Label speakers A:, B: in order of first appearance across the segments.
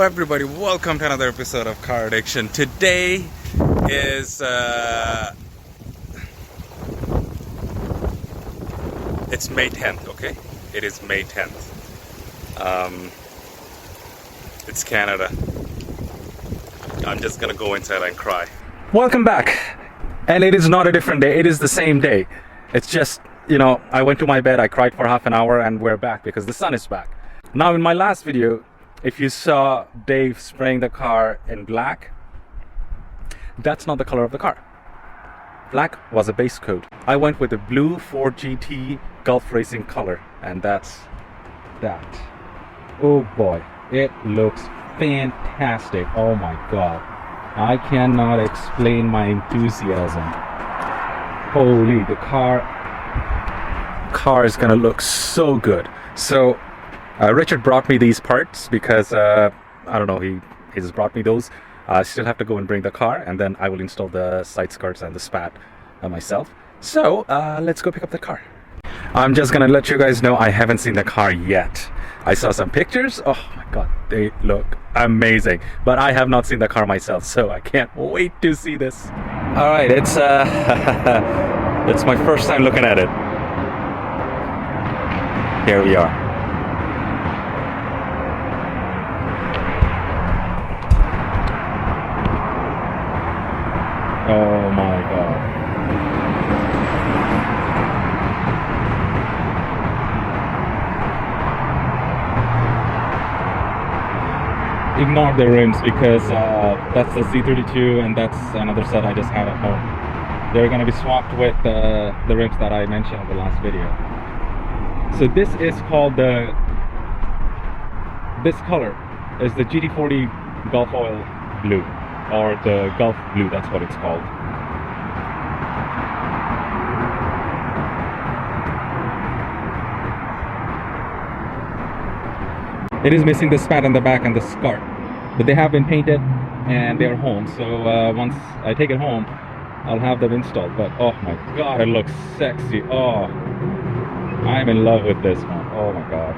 A: everybody, welcome to another episode of Car Addiction. Today is it's May 10th, okay? It is May 10th. It's Canada. I'm just gonna go inside and cry. Welcome back. And it is not a different day, it is the same day. It's just, I went to my bed, I cried for half an hour, and we're back because the sun is back. Now in my last video, if you saw Dave spraying the car in black, that's not the color of the car. Black was a base coat. I went with the blue Ford GT Gulf Racing color, and that's that. Oh boy, it looks fantastic. Oh my god. I cannot explain my enthusiasm. Holy, the car is gonna look so good. So Richard brought me these parts because I don't know, he just brought me those. I still have to go and bring the car, and then I will install the side skirts and the spat myself. So let's go pick up the car. I'm just gonna let you guys know I haven't seen the car yet. I saw some pictures. Oh my god, they look amazing, but I have not seen the car myself, so I can't wait to see this. All right, it's it's my first time looking at it. Here we are. Oh my god. Ignore the rims because that's the Z32 and that's another set I just had at home. They're going to be swapped with the rims that I mentioned in the last video. So this is called this color is the GT40 Gulf Oil Blue, or the Gulf Blue, that's what it's called. It is missing the spat on the back and the scarf, but they have been painted and they're home. So once I take it home, I'll have them installed. But oh my god, it looks sexy. Oh, I'm in love with this one. Oh my god.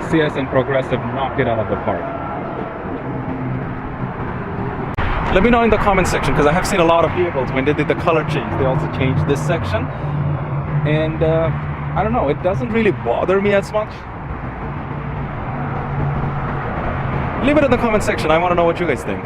A: CS and Progressive knocked it out of the park. Let me know in the comment section, because I have seen a lot of vehicles when they did the color change, they also changed this section, and I don't know, it doesn't really bother me as much. Leave it in the comment section. I want to know what you guys think.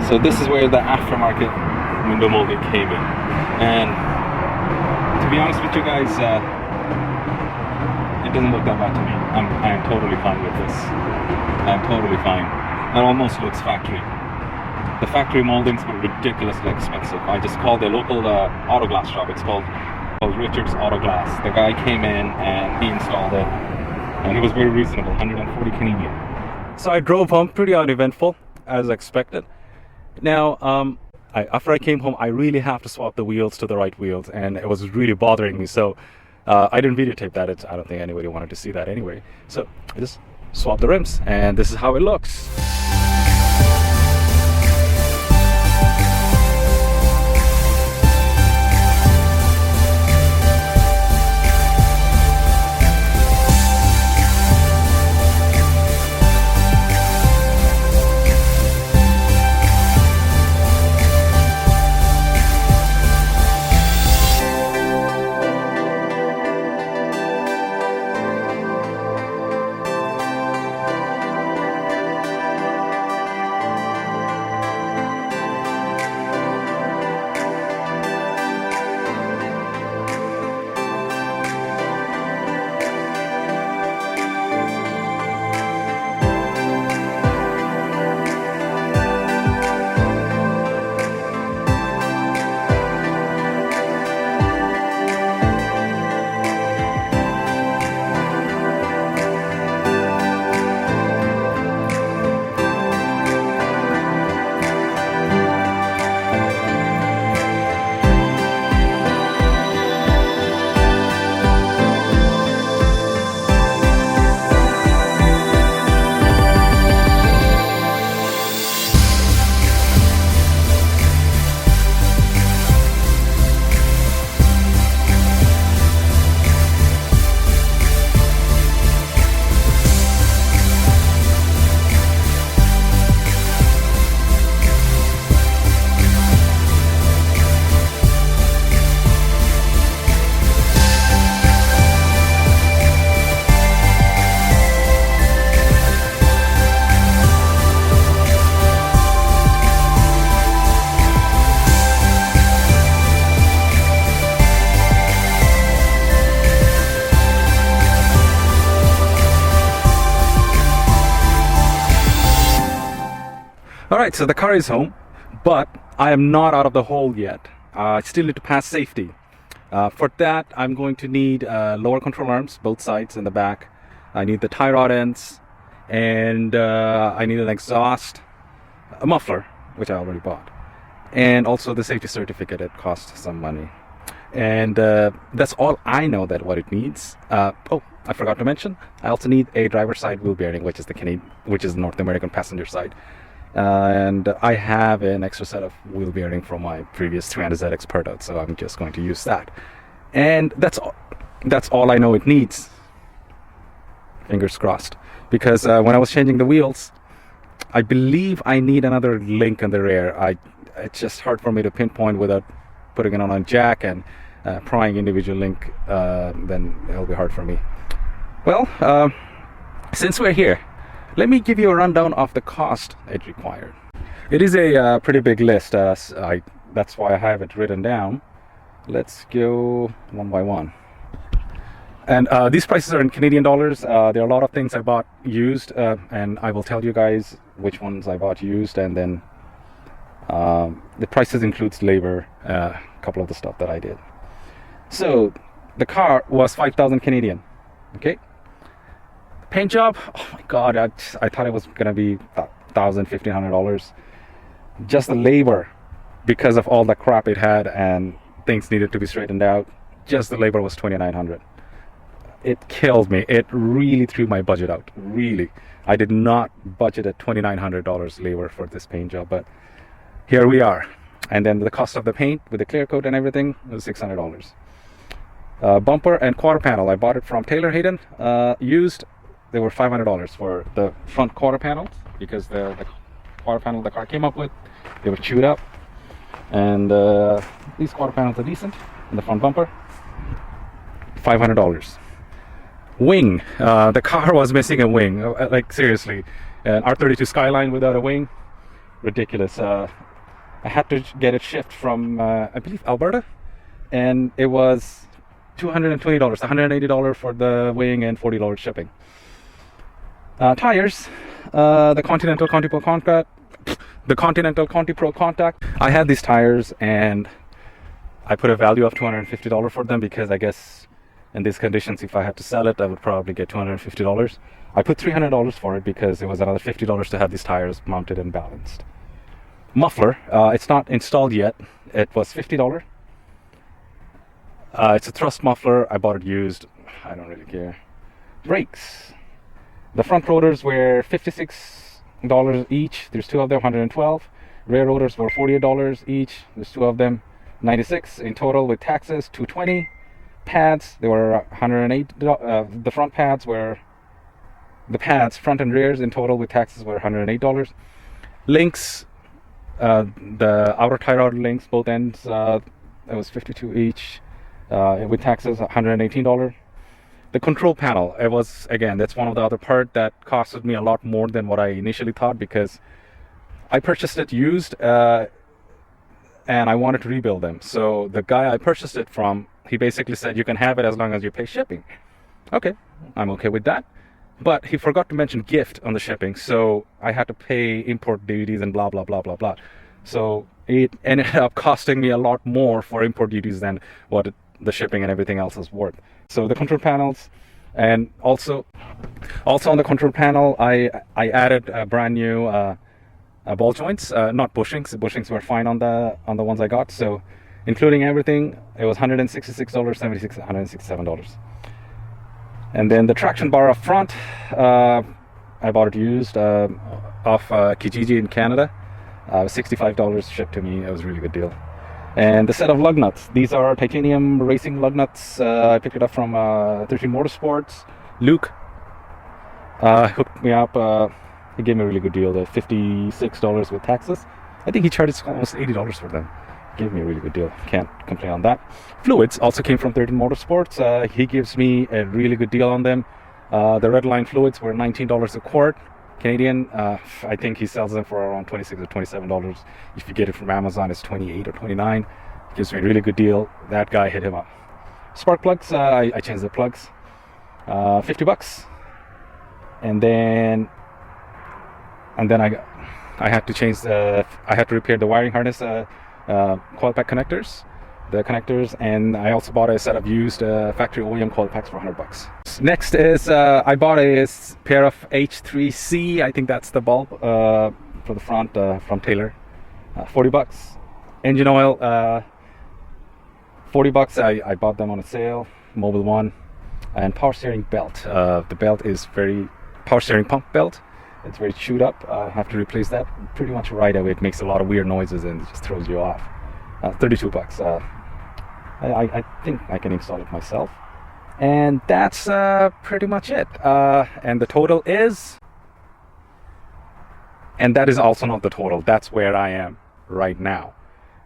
A: So this is where the aftermarket window molding came in, and to be honest with you guys, it doesn't look that bad to me. I'm totally fine with this. I'm totally fine. It almost looks factory. The factory moldings were ridiculously expensive. I just called a local auto glass shop. It's called Richard's Auto Glass. The guy came in and he installed it, and it was very reasonable, 140 Canadian. So I drove home pretty uneventful, as expected. Now, after I came home, I really have to swap the wheels to the right wheels, and it was really bothering me. So I didn't videotape that. I don't think anybody wanted to see that anyway. So I just swapped the rims, and this is how it looks. All right, so the car is home, but I am not out of the hole yet. I still need to pass safety. For that, I'm going to need lower control arms, both sides and the back. I need the tie rod ends, and I need an exhaust, a muffler, which I already bought, and also the safety certificate. It costs some money, and that's all I know that what it needs. Oh, I forgot to mention, I also need a driver's side wheel bearing, which is the North American passenger side. And I have an extra set of wheel bearing from my previous 300ZX Pert, so I'm just going to use that. And that's all I know it needs. Fingers crossed. Because when I was changing the wheels, I believe I need another link in the rear. It's just hard for me to pinpoint without putting it on a jack and prying individual link. Then it'll be hard for me. Well, since we're here, let me give you a rundown of the cost it required. It is a pretty big list. That's why I have it written down. Let's go one by one. And these prices are in Canadian dollars. There are a lot of things I bought used, and I will tell you guys which ones I bought used, and then the prices includes labor, a couple of the stuff that I did. So the car was 5,000 Canadian. Okay. Paint job, oh my god, I thought it was gonna be $1,000, $1,500. Just the labor, because of all the crap it had and things needed to be straightened out, just the labor was $2,900. It killed me. It really threw my budget out. Really, I did not budget at $2,900 labor for this paint job, but here we are. And then the cost of the paint with the clear coat and everything was $600. Bumper and quarter panel, I bought it from Taylor Hayden, used. They were $500 for the front quarter panels, because the quarter panel the car came up with, they were chewed up. And these quarter panels are decent. And the front bumper, $500. Wing, the car was missing a wing. Like seriously, an R32 Skyline without a wing, ridiculous. I had to get it shipped from I believe Alberta, and it was $220, $180 for the wing and $40 shipping. Tires, the Continental Conti Pro Contact. I had these tires and I put a value of $250 for them, because I guess in these conditions, if I had to sell it, I would probably get $250. I put $300 for it because it was another $50 to have these tires mounted and balanced. Muffler, it's not installed yet. It was $50. It's a thrust muffler. I bought it used. I don't really care. Brakes. The front rotors were $56 each. There's two of them, $112. Rear rotors were $48 each. There's two of them, $96 in total with taxes, $220. Pads, they were $108. The front pads, front and rears in total with taxes, were $108. Links, the outer tie rod links, both ends, it was $52 each. With taxes, $118. The control panel, it was, again, that's one of the other part that costed me a lot more than what I initially thought, because I purchased it used and I wanted to rebuild them. So the guy I purchased it from, he basically said, you can have it as long as you pay shipping. Okay, I'm okay with that. But he forgot to mention gift on the shipping, so I had to pay import duties and blah, blah, blah, blah, blah. So it ended up costing me a lot more for import duties than what the shipping and everything else is worth. So the control panels, and also on the control panel, I added a brand new ball joints, not bushings. The bushings were fine on the ones I got. So including everything, it was $166, $167. And then the traction bar up front, I bought it used off Kijiji in Canada. $65 shipped to me. It was a really good deal. And the set of lug nuts. These are titanium racing lug nuts. I picked it up from 13 Motorsports. Luke hooked me up. He gave me a really good deal. The $56 with taxes. I think he charged almost $80 for them. Gave me a really good deal. Can't complain on that. Fluids also came from 13 Motorsports. He gives me a really good deal on them. The red line fluids were $19 a quart. Canadian, I think he sells them for around $26 or $27. If you get it from Amazon, it's $28 or $29. Gives me a really good deal. That guy, hit him up. Spark plugs, I changed the plugs. $50. And then I got I had to change I had to repair the wiring harness coil pack connectors, and I also bought a set of used factory OEM coil packs for $100. Next is I bought a pair of H3C, I think that's the bulb for the front from Taylor, $40. Engine oil, $40. I bought them on a sale, Mobil one. And power steering belt. The belt is power steering pump belt. It's very chewed up. I have to replace that pretty much right away. It makes a lot of weird noises and it just throws you off. $32. I think I can install it myself. And that's pretty much it. And the total is... And that is also not the total. That's where I am right now.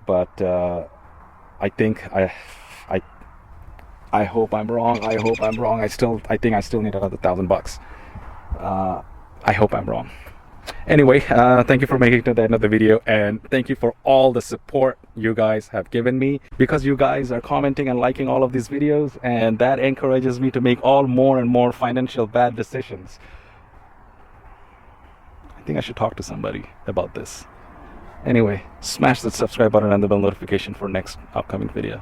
A: But I think I hope I'm wrong. I hope I'm wrong. I think I still need another $1,000. I hope I'm wrong. Anyway, thank you for making it to the end of the video, and thank you for all the support you guys have given me, because you guys are commenting and liking all of these videos, and that encourages me to make more and more financial bad decisions. I think I should talk to somebody about this. Anyway, smash that subscribe button and the bell notification for next upcoming video.